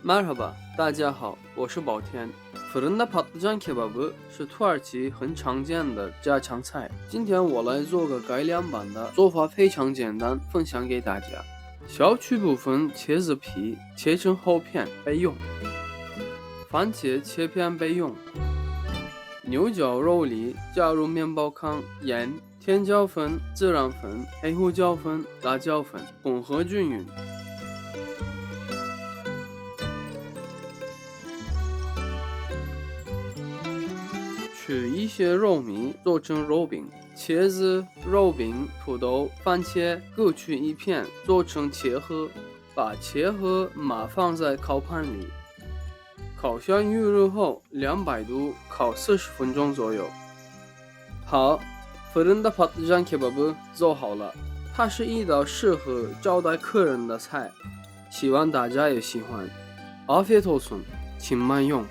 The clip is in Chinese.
Merhaba，大家好，我是宝天。Fırında patlıcan kebabı 是土耳其很常见的家常菜。今天我来做个改良版的，做法非常简单，分享给大家。小区部分茄子皮切成厚片备用，番茄切片备用。牛角肉里加入面包糠、盐、甜椒粉、孜然粉、黑胡椒粉、辣椒粉，混合均匀。取一些肉糜做成肉饼，茄子、肉饼、土豆、番茄各取一片做成茄盒，把茄盒码放在烤盘里，烤箱预热后200度烤40分钟左右。好，fırında patlıcan kebabı做好了，它是一道适合招待客人的菜，希望大家也喜欢。afiyet olsun，请慢用。